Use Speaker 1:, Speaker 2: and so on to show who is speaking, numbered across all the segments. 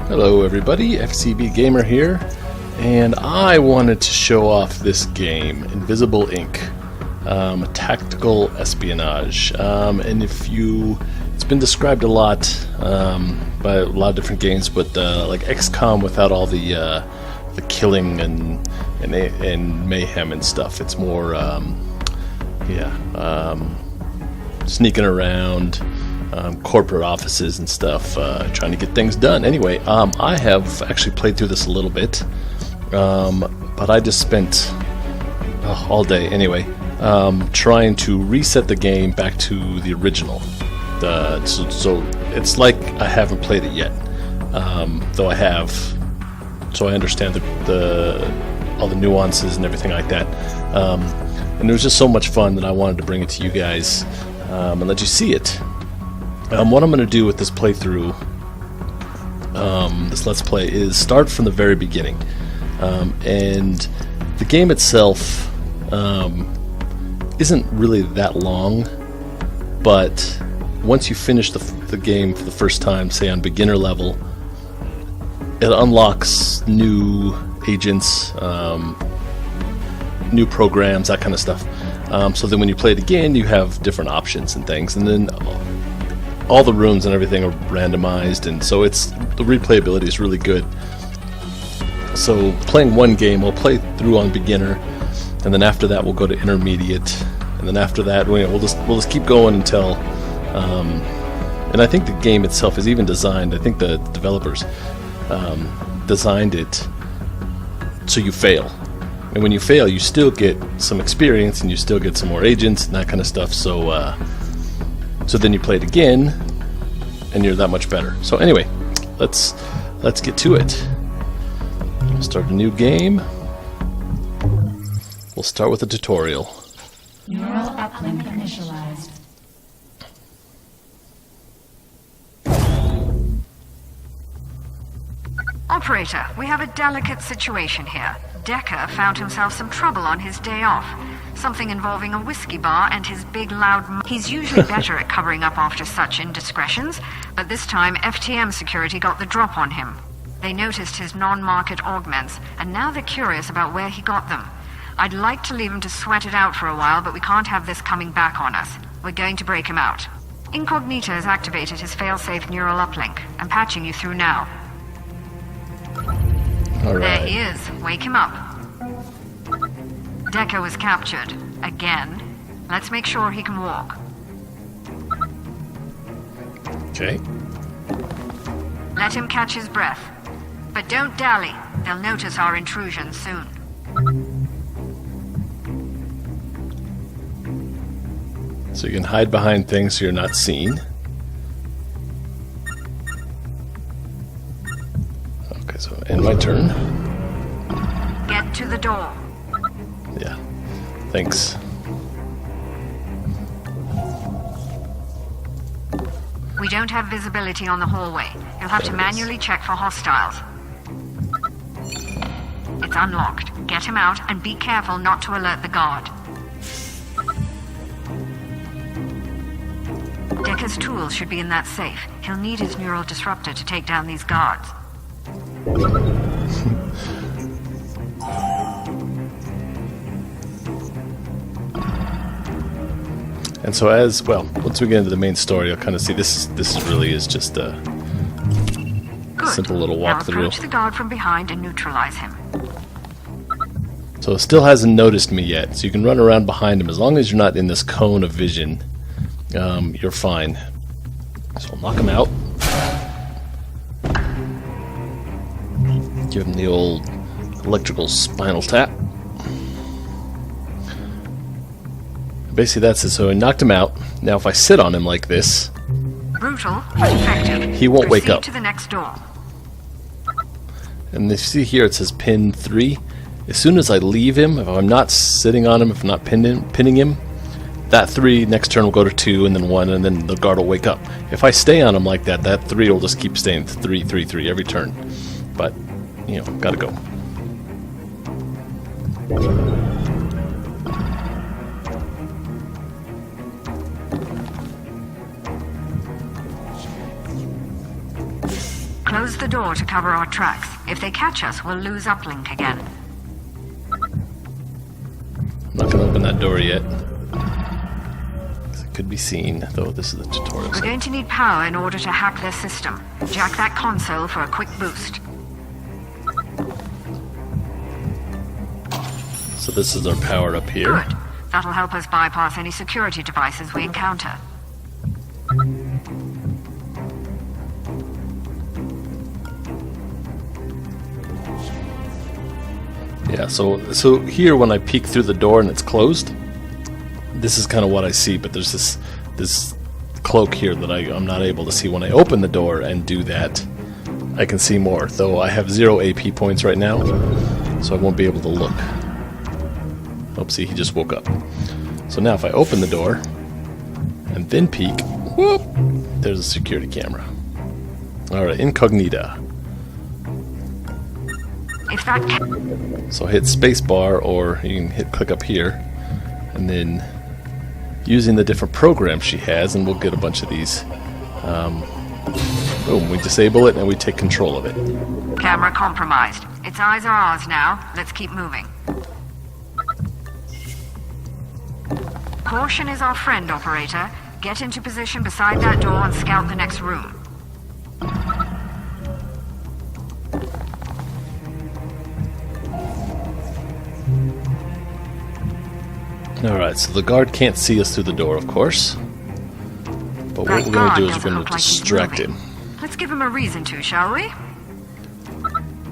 Speaker 1: Hello everybody, FCB Gamer here, and I wanted to show off this game, Invisible Ink, tactical espionage. And it's been described a lot by a lot of different games, but like XCOM without all the killing and mayhem and stuff. It's more, sneaking around. Corporate offices and stuff, trying to get things done. Anyway, I have actually played through this a little bit, but I just spent all day anyway trying to reset the game back to the original. So it's like I haven't played it yet, though I have. So I understand all the nuances and everything like that. And it was just so much fun that I wanted to bring it to you guys and let you see it. What I'm going to do with this playthrough, this Let's Play, is start from the very beginning. And the game itself isn't really that long, but once you finish the game for the first time, say on beginner level, it unlocks new agents, new programs, that kind of stuff. So then when you play it again, you have different options and things, and then all the rooms and everything are randomized, and so the replayability is really good. So playing one game, we'll play through on beginner, and then after that we'll go to intermediate, and then after that we'll just keep going until. And I think the game itself is even designed. I think the developers designed it so you fail, and when you fail, you still get some experience, and you still get some more agents and that kind of stuff. So then you play it again, and you're that much better. So anyway, let's get to it. Start a new game. We'll start with a tutorial.
Speaker 2: Neural uplink initialized.
Speaker 3: Operator, we have a delicate situation here. Deker found himself some trouble on his day off. Something involving a whiskey bar and his big loud He's usually better at covering up after such indiscretions, but this time FTM security got the drop on him. They noticed his non-market augments, and now they're curious about where he got them. I'd like to leave him to sweat it out for a while, but we can't have this coming back on us. We're going to break him out. Incognito has activated his fail-safe neural uplink. I'm patching you through now.
Speaker 1: All right.
Speaker 3: There he is. Wake him up. Deker was captured. Again. Let's make sure he can walk.
Speaker 1: Okay.
Speaker 3: Let him catch his breath. But don't dally. They'll notice our intrusion soon.
Speaker 1: So you can hide behind things so you're not seen. Okay, so end my turn.
Speaker 3: Get to the door.
Speaker 1: Yeah. Thanks.
Speaker 3: We don't have visibility on the hallway. You'll have to manually check for hostiles. It's unlocked. Get him out and be careful not to alert the guard. Deker's tools should be in that safe. He'll need his neural disruptor to take down these guards.
Speaker 1: And so once we get into the main story, you'll kind of see this really is just a simple little
Speaker 3: Now
Speaker 1: walkthrough.
Speaker 3: approach the guard from behind and neutralize him.
Speaker 1: So it still hasn't noticed me yet, so you can run around behind him. As long as you're not in this cone of vision, you're fine. So I'll knock him out. Give him the old electrical spinal tap. Basically that's it. So I knocked him out. Now if I sit on him like this,
Speaker 3: Brutal, but effective.
Speaker 1: he won't wake up.
Speaker 3: Proceed to the next door.
Speaker 1: And you see here it says pin 3. As soon as I leave him, if I'm not sitting on him, if I'm not pinning him, that 3 next turn will go to 2, and then 1, and then the guard will wake up. If I stay on him like that, that 3 will just keep staying 3, 3, 3 every turn. But, gotta go.
Speaker 3: Close close the door to cover our tracks. If they catch us, we'll lose uplink again.
Speaker 1: I'm not going to open that door yet. It could be seen, though this is the tutorial.
Speaker 3: We're going to need power in order to hack their system. Jack that console for a quick boost.
Speaker 1: So this is our power up here.
Speaker 3: Good. That'll help us bypass any security devices we encounter.
Speaker 1: Yeah, so here when I peek through the door and it's closed, this is kind of what I see, but there's this cloak here that I'm not able to see. When I open the door and do that, I can see more, though I have 0 AP points right now, so I won't be able to look. Oopsie, he just woke up. So now if I open the door and then peek, whoop, there's a security camera. Alright, incognita.
Speaker 3: If that
Speaker 1: So hit spacebar, or you can click up here, and then using the different programs she has, and we'll get a bunch of these. Boom, we disable it and we take control of it.
Speaker 3: camera compromised. Its eyes are ours now. Let's keep moving. Caution is our friend, operator. Get into position beside that door and scout the next room.
Speaker 1: Alright, so the guard can't see us through the door, of course. But what we're going to do is we're going to distract him.
Speaker 3: Let's give him a reason to, shall we?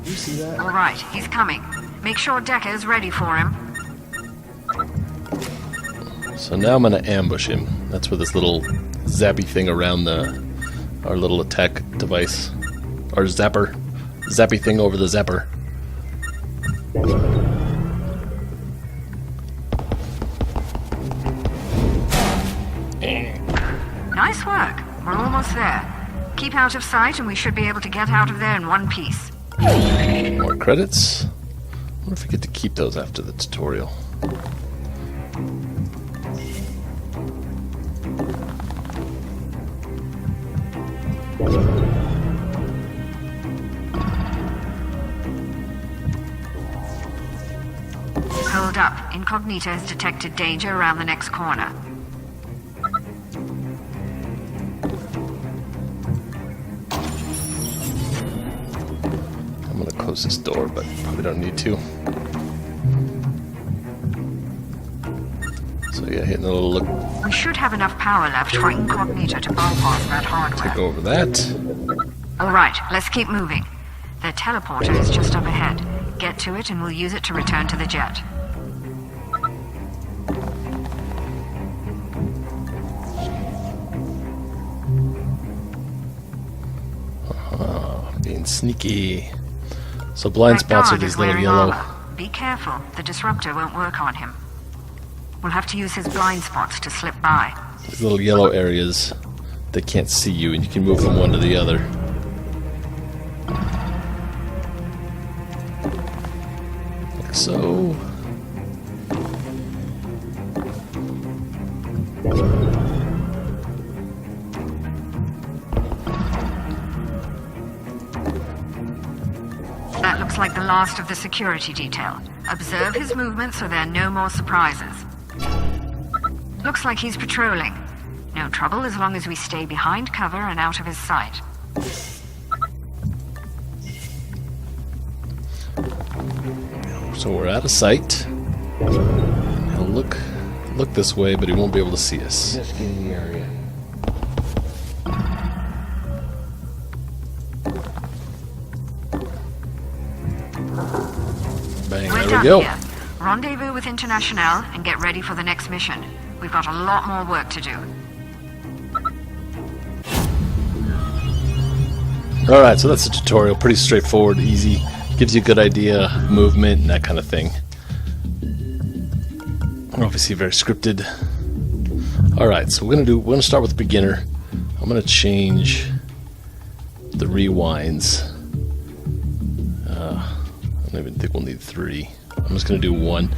Speaker 4: You see that?
Speaker 3: Alright, he's coming. Make sure Deker is ready for him.
Speaker 1: So now I'm going to ambush him. That's where this little zappy thing around our little attack device, our zapper, zappy thing over the zapper.
Speaker 3: Nice work. We're almost there. Keep out of sight and we should be able to get out of there in one piece.
Speaker 1: More credits. I wonder if we get to keep those after the tutorial.
Speaker 3: Hold up. Incognito has detected danger around the next corner.
Speaker 1: I'm going to close this door, but probably don't need to. So yeah, hitting a little look.
Speaker 3: We should have enough power left for Incognito to bypass that hardware.
Speaker 1: Take over that.
Speaker 3: Alright, let's keep moving. The teleporter is just up ahead. Get to it and we'll use it to return to the jet.
Speaker 1: Being sneaky. So blind
Speaker 3: That
Speaker 1: spots are
Speaker 3: guard
Speaker 1: these
Speaker 3: is
Speaker 1: little
Speaker 3: wearing
Speaker 1: yellow.
Speaker 3: armor. Be careful, the disruptor won't work on him. We'll have to use his blind spots to slip by.
Speaker 1: These little yellow areas, they can't see you, and you can move from one to the other. Like so.
Speaker 3: That looks like the last of the security detail. Observe his movements so there are no more surprises. Looks like he's patrolling. No trouble as long as we stay behind cover and out of his sight.
Speaker 1: So we're out of sight. He'll look this way, but he won't be able to see us.
Speaker 4: Just get in the area.
Speaker 1: Bang,
Speaker 3: We're
Speaker 1: there
Speaker 3: done
Speaker 1: we go.
Speaker 3: here. Rendezvous with Internationale and get ready for the next mission. We've got a lot more work to do.
Speaker 1: Alright, so that's the tutorial. Pretty straightforward, easy. Gives you a good idea, movement, and that kind of thing. Obviously very scripted. Alright, so we're gonna start with beginner. I'm gonna change the rewinds. I don't even think we'll need 3. I'm just gonna do 1.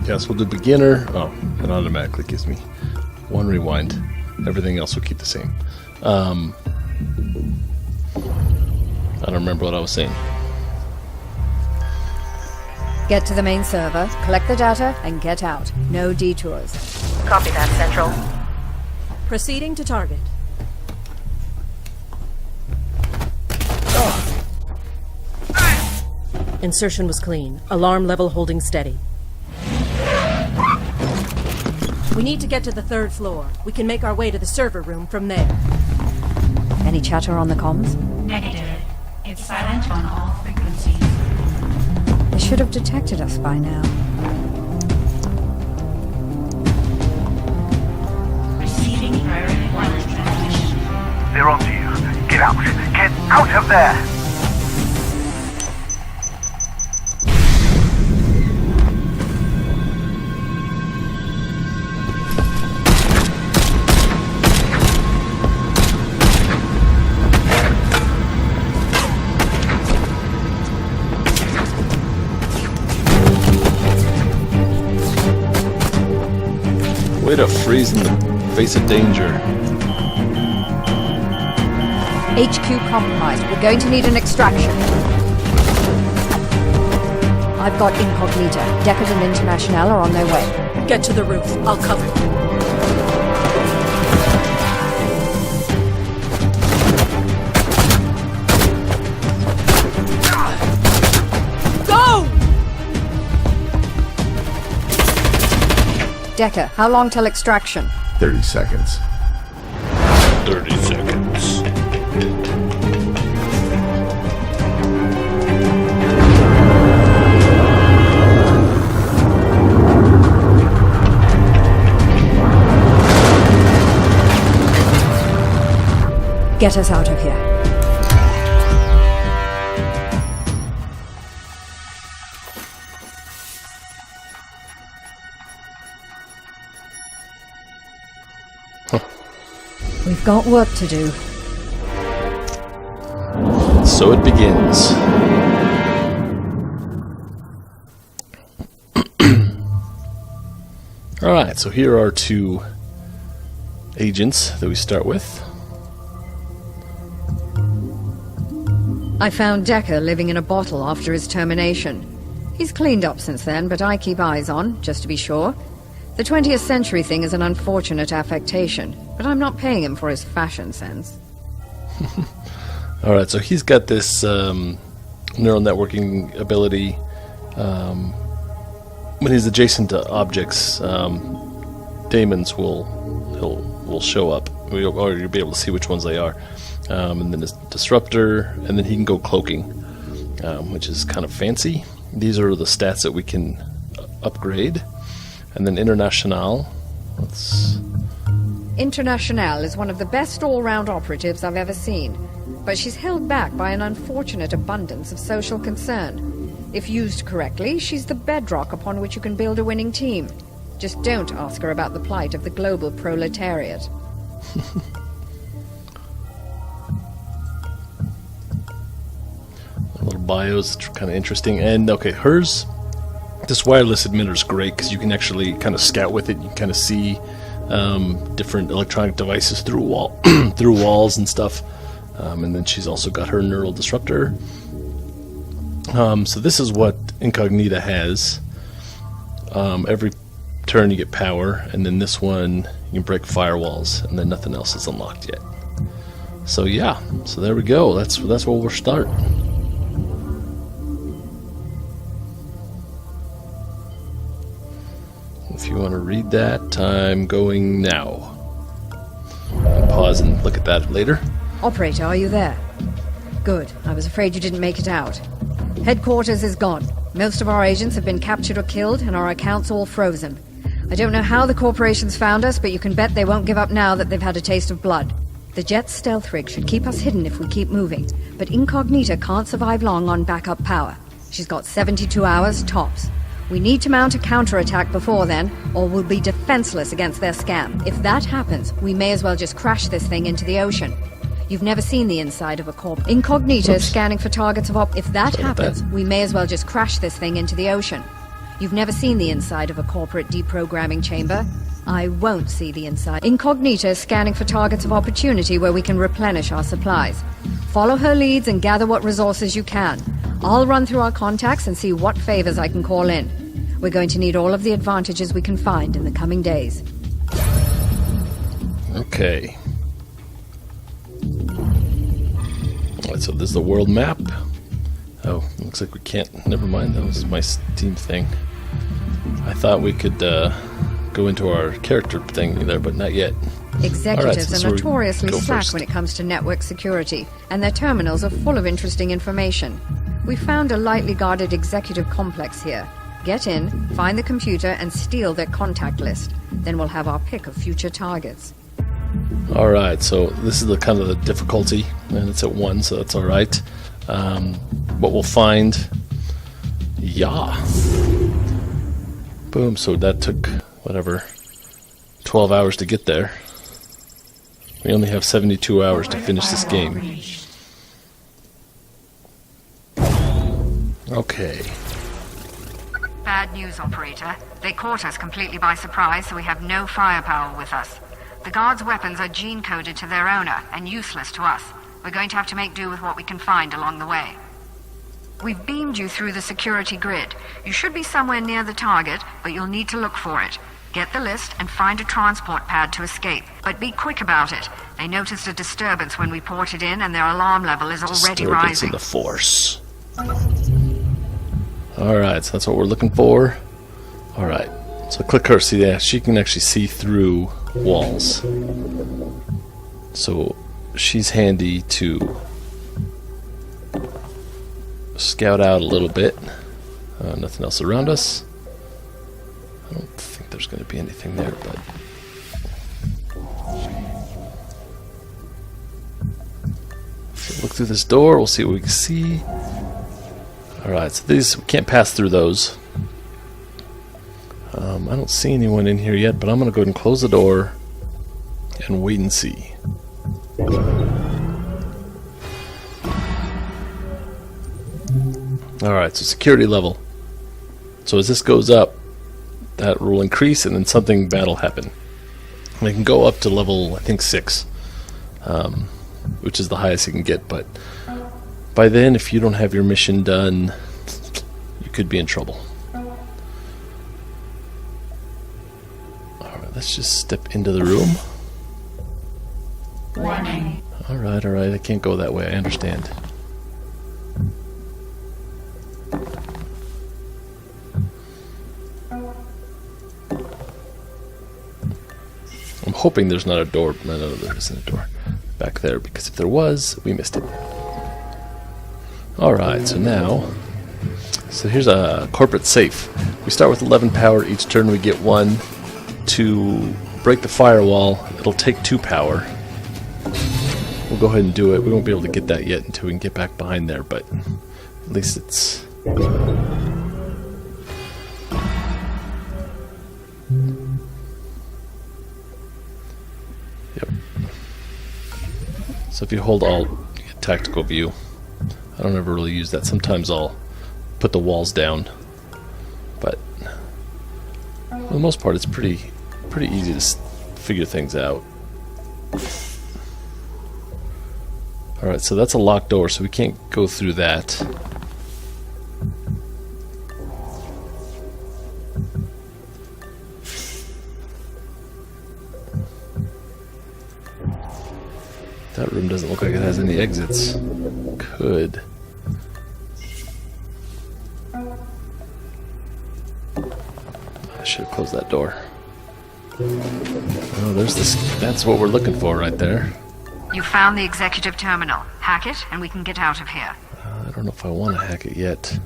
Speaker 1: Yes, we'll do beginner. Oh, it automatically gives me 1 rewind. Everything else will keep the same. I don't remember what I was saying.
Speaker 5: Get to the main server, collect the data, and get out. No detours.
Speaker 6: Copy that, Central.
Speaker 7: Proceeding to target. Insertion was clean. Alarm level holding steady. We need to get to the 3rd floor. We can make our way to the server room from there.
Speaker 5: Any chatter on the comms?
Speaker 2: Negative. It's silent on all frequencies.
Speaker 5: They should have detected us by now.
Speaker 2: Receiving priority 1 transmission.
Speaker 8: They're onto you. Get out. Get out of there!
Speaker 1: Way to freeze in the face of danger.
Speaker 5: HQ compromised. We're going to need an extraction. I've got Incognita. Deker and Internationale are on their way.
Speaker 7: Get to the roof. I'll cover you.
Speaker 5: Deker, how long till extraction?
Speaker 9: 30 seconds.
Speaker 1: 30 seconds.
Speaker 5: Get us out of here. We've got work to do.
Speaker 1: So it begins. Alright, so here are 2 agents that we start with.
Speaker 5: I found Deker living in a bottle after his termination. He's cleaned up since then, but I keep eyes on, just to be sure. The 20th century thing is an unfortunate affectation, but I'm not paying him for his fashion sense.
Speaker 1: Alright, so he's got this neural networking ability. When he's adjacent to objects, daemons will show up, or you'll be able to see which ones they are. And then his disruptor, and then he can go cloaking, which is kind of fancy. These are the stats that we can upgrade. And then Internationale.
Speaker 5: Internationale is one of the best all-round operatives I've ever seen, but she's held back by an unfortunate abundance of social concern. If used correctly, she's the bedrock upon which you can build a winning team. Just don't ask her about the plight of the global proletariat.
Speaker 1: Little bios, kind of interesting. And okay, hers, this wireless emitter is great because you can actually kind of scout with it. You can kind of see different electronic devices through through walls and stuff. And then she's also got her neural disruptor. So this is what Incognita has. Every turn you get power, and then this one you can break firewalls, and then nothing else is unlocked yet. So yeah, so there we go. That's where we'll start. If you want to read that, I'm going now. You can pause and look at that later.
Speaker 5: Operator, are you there? Good. I was afraid you didn't make it out. Headquarters is gone. Most of our agents have been captured or killed, and our accounts all frozen. I don't know how the corporations found us, but you can bet they won't give up now that they've had a taste of blood. The Jet's stealth rig should keep us hidden if we keep moving, but Incognita can't survive long on backup power. She's got 72 hours, tops. We need to mount a counterattack before then, or we'll be defenseless against their scam. If that happens, we may as well just crash this thing into the ocean. You've never seen the inside of a corp. Incognita is scanning for targets of If that happens, we may as well just crash this thing into the ocean. You've never seen the inside of a corporate deprogramming chamber. I won't see the inside. Incognita is scanning for targets of opportunity where we can replenish our supplies. Follow her leads and gather what resources you can. I'll run through our contacts and see what favors I can call in. We're going to need all of the advantages we can find in the coming days.
Speaker 1: Okay. Alright, so this is the world map. Oh, looks like we can't. Never mind, that was my Steam thing. I thought we could go into our character thing there, but not yet.
Speaker 5: Executives
Speaker 1: Alright, so
Speaker 5: are notoriously slack
Speaker 1: first.
Speaker 5: when it comes to network security, and their terminals are full of interesting information. We found a lightly guarded executive complex here. Get in, find the computer, and steal their contact list. Then we'll have our pick of future targets.
Speaker 1: Alright, so this is the kind of the difficulty, and it's at 1, so that's alright. What we'll find... Yeah. Boom, so that took, whatever, 12 hours to get there. We only have 72 hours to finish this game. Okay.
Speaker 3: Bad news, operator. They caught us completely by surprise, so we have no firepower with us. The guards' weapons are gene-coded to their owner and useless to us. We're going to have to make do with what we can find along the way. We've beamed you through the security grid. You should be somewhere near the target, but you'll need to look for it. Get the list and find a transport pad to escape. But be quick about it. They noticed a disturbance when we ported in, and their alarm level is already
Speaker 1: Disturbance
Speaker 3: rising.
Speaker 1: in the Force. Alright, so that's what we're looking for. Alright, so click her. See, yeah, she can actually see through walls. So she's handy to scout out a little bit. Nothing else around us. I don't think there's going to be anything there, but... So look through this door, we'll see what we can see. Alright, so these, we can't pass through those. I don't see anyone in here yet, but I'm going to go ahead and close the door and wait and see. Alright, so security level. So as this goes up, that will increase and then something bad will happen. And it can go up to level, I think, 6. Which is the highest you can get, but by then, if you don't have your mission done, you could be in trouble. Alright, let's just step into the room.
Speaker 2: Warning.
Speaker 1: Alright, I can't go that way, I understand. I'm hoping there's not a door. No, there isn't a door back there, because if there was, we missed it. Alright, so now... So here's a corporate safe. We start with 11 power. Each turn we get 1. To break the firewall, it'll take 2 power. We'll go ahead and do it. We won't be able to get that yet until we can get back behind there, but at least it's... Yep. So if you hold Alt, you get tactical view. I don't ever really use that. Sometimes I'll put the walls down, but for the most part, it's pretty easy to figure things out. All right, so that's a locked door, so we can't go through that. That room doesn't look like it has any exits. Could. I should have closed that door. Oh, there's this. That's what we're looking for right there.
Speaker 3: You found the executive terminal. Hack it, and we can get out of here.
Speaker 1: I don't know if I want to hack it yet.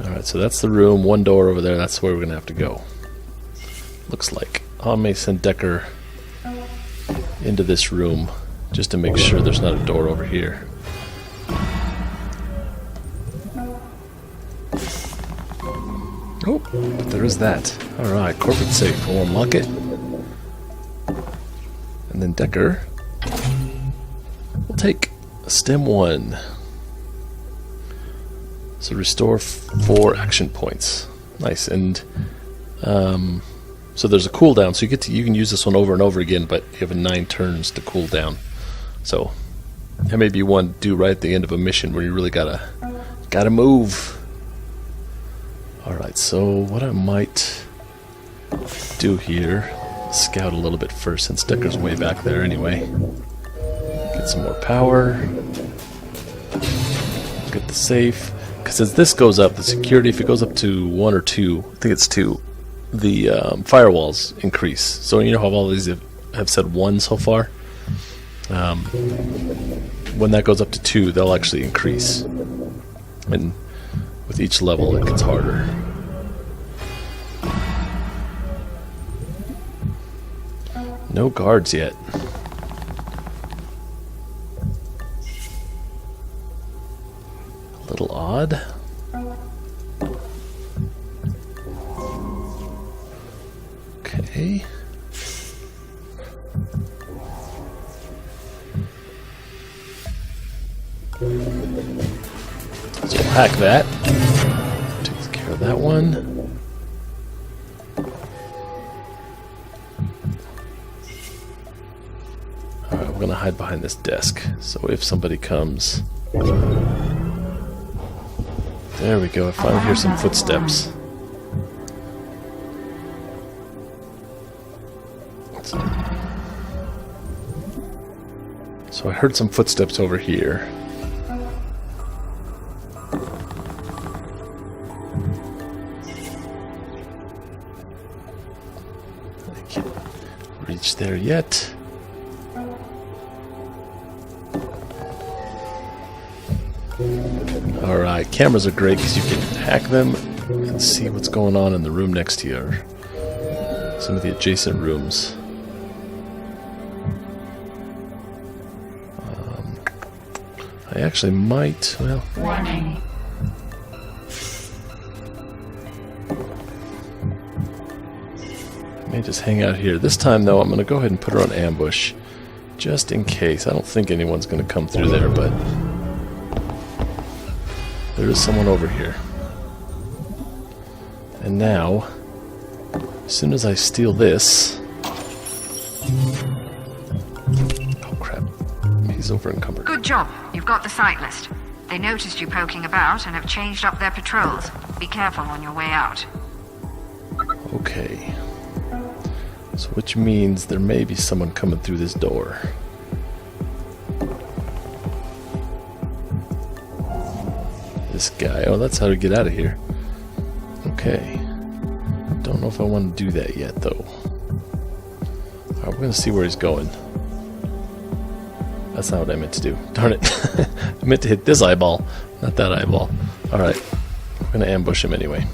Speaker 1: Alright, so that's the room. One door over there. That's where we're going to have to go. Looks like. I may send Deker into this room just to make sure there's not a door over here. Oh, but there is that. Alright, corporate safe. We'll unlock it. And then Deker will take STEM 1. So restore 4 action points. Nice. And so there's a cooldown, so you can use this one over and over again, but you have 9 turns to cool down. So that may be one to do right at the end of a mission where you really gotta move. Alright, so what I might do here, scout a little bit first since Deker's way back there anyway. Get some more power. Get the safe. Because as this goes up, the security, if it goes up to 1 or 2, I think it's 2, the firewalls increase. So you know how all these have said 1 so far? When that goes up to 2, they'll actually increase. And with each level, it gets harder. No guards yet. A little odd. Okay. So we'll hack that. Takes care of that one. Alright, we're gonna hide behind this desk. So if somebody comes... There we go, I finally hear some footsteps. So I heard some footsteps over here. I can't reach there yet. Alright, cameras are great because you can hack them and see what's going on in the room next to you, or some of the adjacent rooms. I actually might, well...
Speaker 2: Warning.
Speaker 1: I may just hang out here. This time, though, I'm going to go ahead and put her on ambush, just in case. I don't think anyone's going to come through there, but... there is someone over here. And now, as soon as I steal this... Oh, crap. He's over encumbered.
Speaker 3: Good job. You've got the site list. They noticed you poking about and have changed up their patrols. Be careful on your way out.
Speaker 1: Okay. So which means there may be someone coming through this door. This guy. Oh, that's how to get out of here. Okay. Don't know if I want to do that yet, though. Alright, we're going to see where he's going. That's not what I meant to do. Darn it. I meant to hit this eyeball, not that eyeball. Alright. We're going to ambush him anyway.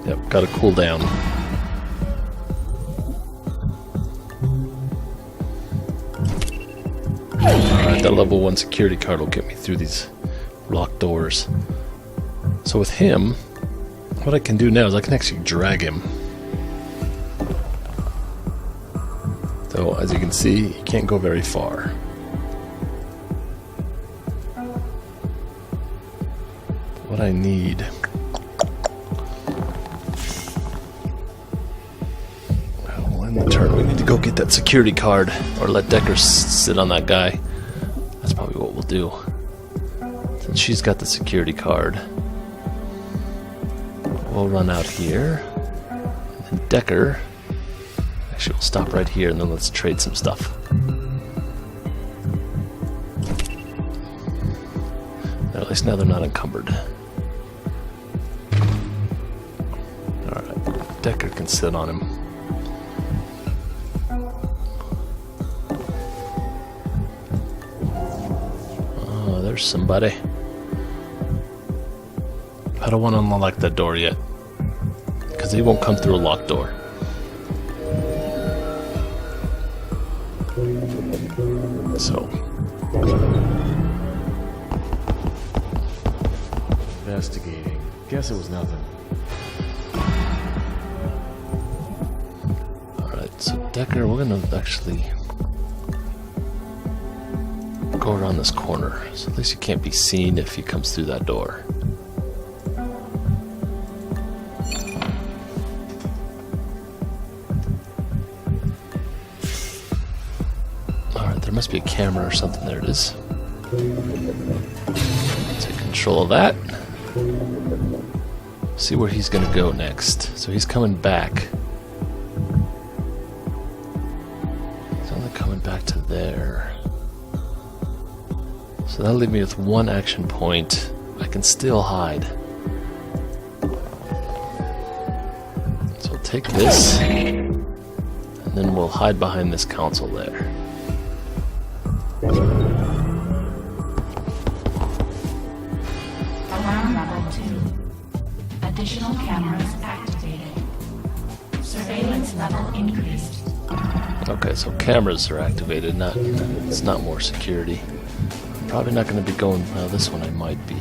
Speaker 1: Yep, got to cool down. Alright, that level 1 security card will get me through these locked doors. So with him, what I can do now is I can actually drag him. Though, as you can see, he can't go very far. What I need... well, in the turn, we need to go get that security card, or let Deker sit on that guy. That's probably what we'll do. Since she's got the security card, we'll run out here. And then Deker... actually, we'll stop right here and then let's trade some stuff. At least now they're not encumbered. Alright, Deker can sit on him. Oh, there's somebody. I don't want to unlock that door yet, because he won't come through a locked door. So,
Speaker 4: Investigating. Guess it was nothing.
Speaker 1: alright. So Deker, we're gonna actually go around this corner, so at least you can't be seen if he comes through that door. Alright, there must be a camera or something. There it is. Take control of that. See where he's gonna go next. So he's coming back. He's only coming back to there. So that'll leave me with one action point. I can still hide. So we'll take this, and then we'll hide behind this console there.
Speaker 2: Alarm level 2. Additional cameras activated. Surveillance level increased.
Speaker 1: Okay, so cameras are activated, it's not more security. Probably not going to be going, well, this one I might be.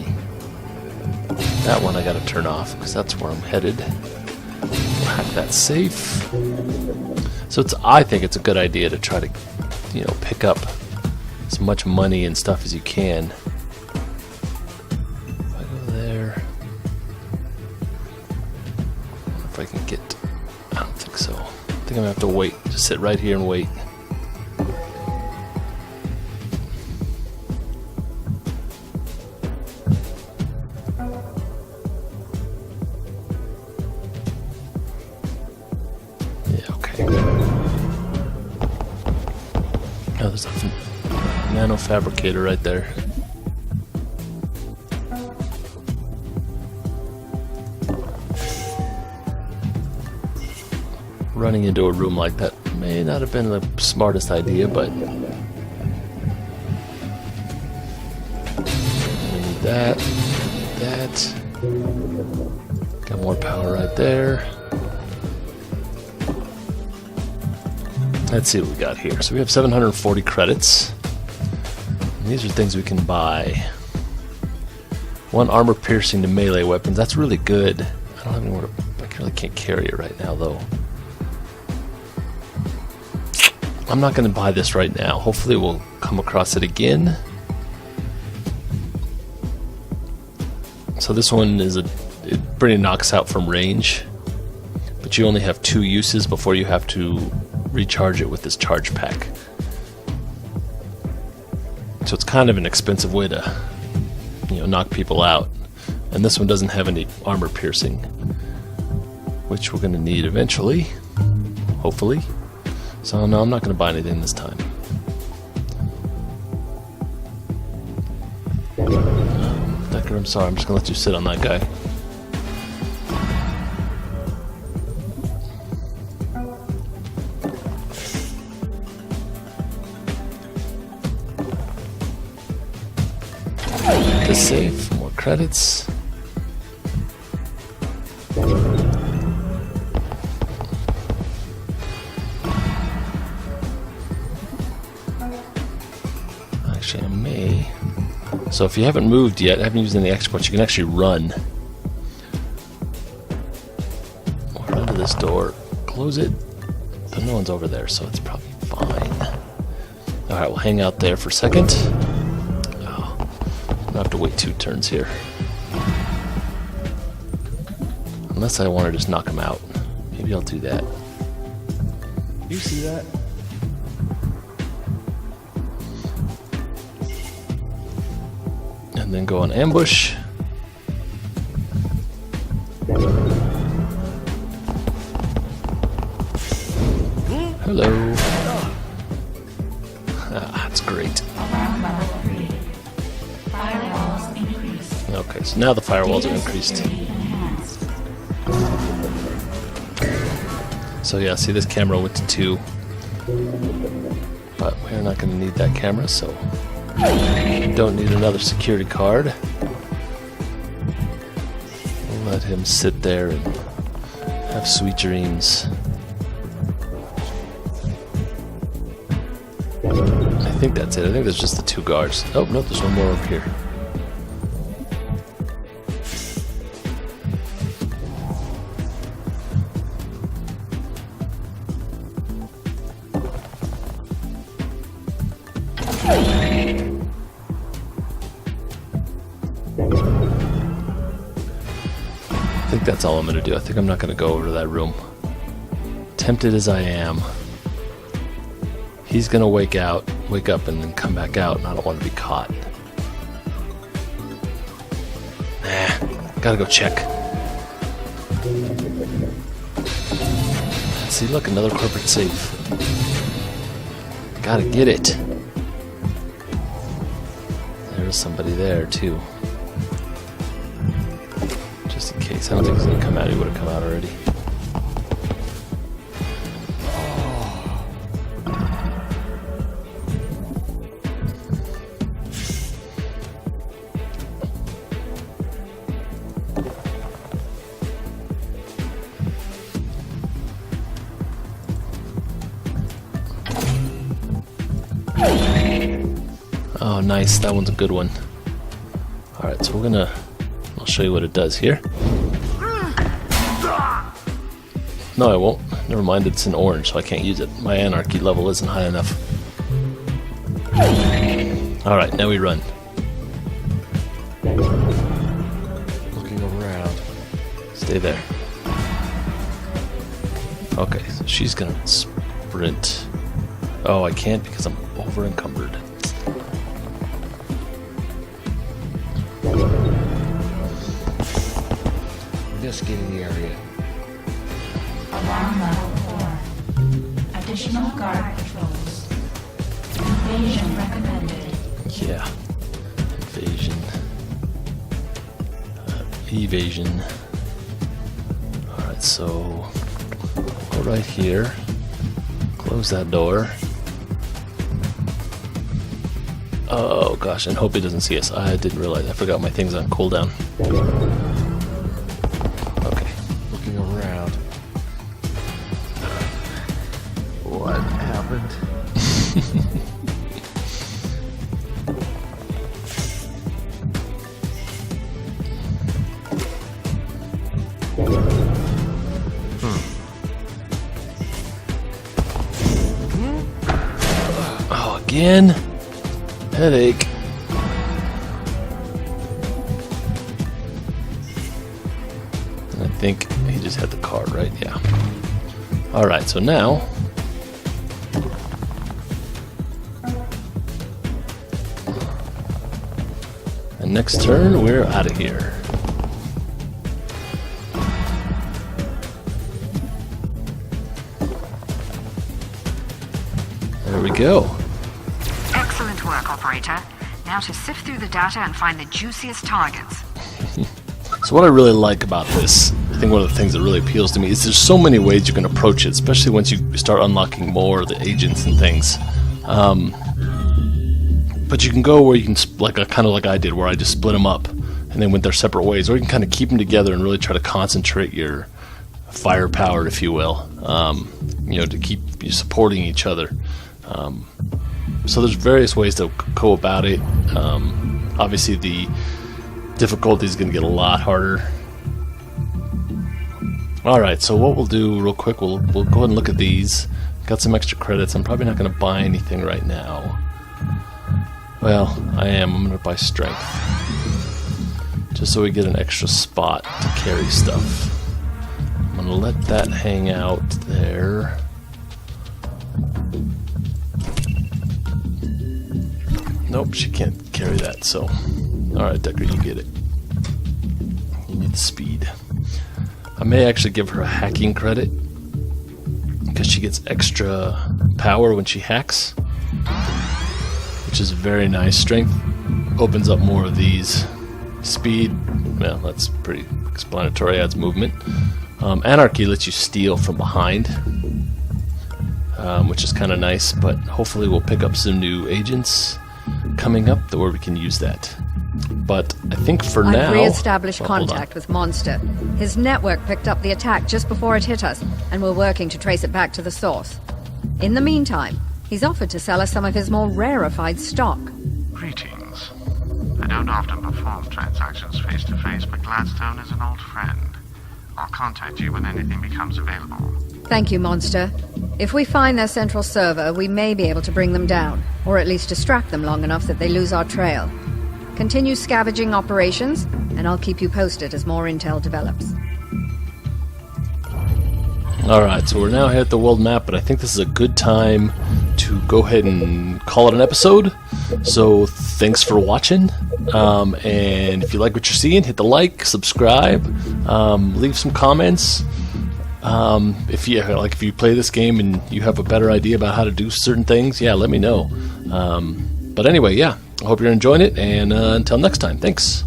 Speaker 1: That one I got to turn off, because that's where I'm headed. Hack that safe. So I think it's a good idea to try to, pick up as much money and stuff as you can. If I go there... I don't know if I can get... I don't think so. I think I'm going to have to wait. Just sit right here and wait. Oh, there's a nano fabricator right there. Running into a room like that may not have been the smartest idea, but we need that. Got more power right there. Let's see what we got here. So we have 740 credits. And these are things we can buy. 1 armor piercing to melee weapons. That's really good. I don't have anywhere to... I really can't carry it right now, though. I'm not going to buy this right now. Hopefully we'll come across it again. So this one is it pretty knocks out from range. But you only have 2 uses before you have to recharge it with this charge pack. So it's kind of an expensive way to, knock people out. And this one doesn't have any armor piercing, which we're going to need eventually, hopefully. So no, I'm not going to buy anything this time. Deker, I'm sorry, I'm just going to let you sit on that guy. Save more credits. Actually, I may. So if you haven't moved yet, haven't used any exports, you can actually run. Run to this door, close it, but no one's over there, so it's probably fine. Alright, we'll hang out there for a second. I have to wait 2 turns here. Unless I want to just knock him out. Maybe I'll do that.
Speaker 4: You see that?
Speaker 1: And then go on ambush. Hello. That's great. Okay, so now the firewalls are increased. So yeah, see, this camera went to 2. But we're not going to need that camera, so don't need another security card. We'll let him sit there and have sweet dreams. I think that's it. I think there's just the 2 guards. Oh, no, there's one more over here. I think that's all I'm going to do. I think I'm not going to go over to that room. Tempted as I am. He's going to wake up, and then come back out, and I don't want to be caught. Nah, gotta go check. See, look, another corporate safe. Gotta get it. There's somebody there, too. Just in case. I don't think he's gonna come out. He would have come out already. Oh, nice. That one's a good one. Alright, so I'll show you what it does here. No, I won't. Never mind, it's in orange, so I can't use it. My anarchy level isn't high enough. Alright, now we run.
Speaker 4: Looking around.
Speaker 1: Stay there. Okay, so she's gonna sprint. Oh, I can't because I'm over encumbered.
Speaker 4: Investigating the area.
Speaker 2: Alarm level 4. Additional guard patrols. Invasion recommended.
Speaker 1: Yeah. Invasion. Evasion. Alright, so go right here. Close that door. Oh gosh, and hope he doesn't see us. I didn't realize. I forgot my thing's on cooldown. Okay.
Speaker 4: Looking around. What happened?
Speaker 1: Oh, again? Headache. And I think he just had the card, right? Yeah. Alright, so now and next turn we're out of here. There we go.
Speaker 3: Excellent work, operator. Now to sift through the data and find the juiciest targets.
Speaker 1: So what I really like about this, I think one of the things that really appeals to me is there's so many ways you can approach it, especially once you start unlocking more of the agents and things. But you can go where you can, kind of like I did, where I just split them up and then went their separate ways, or you can kind of keep them together and really try to concentrate your firepower, if you will, to keep you supporting each other. So there's various ways to go about it. Obviously, the difficulty is going to get a lot harder. Alright, so what we'll do real quick, we'll go ahead and look at these. Got some extra credits. I'm probably not going to buy anything right now. Well, I am. I'm going to buy strength. Just so we get an extra spot to carry stuff. I'm going to let that hang out there. Nope, she can't carry that, so... Alright, Deker, you get it. You need the speed. I may actually give her a hacking credit, because she gets extra power when she hacks, which is very nice. Strength opens up more of these. Speed, well, that's pretty explanatory, adds movement. Anarchy lets you steal from behind, which is kind of nice, but hopefully we'll pick up some new agents coming up where we can use that. But I think for now...
Speaker 5: I've re-established
Speaker 1: hold on.
Speaker 5: contact with Monster. His network picked up the attack just before it hit us, and we're working to trace it back to the source. In the meantime, he's offered to sell us some of his more rarefied stock.
Speaker 6: Greetings. I don't often perform transactions face-to-face, but Gladstone is an old friend. I'll contact you when anything becomes available.
Speaker 5: Thank you, Monster. If we find their central server, we may be able to bring them down, or at least distract them long enough that they lose our trail. Continue scavenging operations, and I'll keep you posted as more intel develops.
Speaker 1: Alright, so we're now here at the world map, but I think this is a good time to go ahead and call it an episode. So thanks for watching, and if you like what you're seeing, hit the like, subscribe, leave some comments. If you play this game and you have a better idea about how to do certain things, yeah, let me know. But anyway, yeah, I hope you're enjoying it, and until next time, thanks.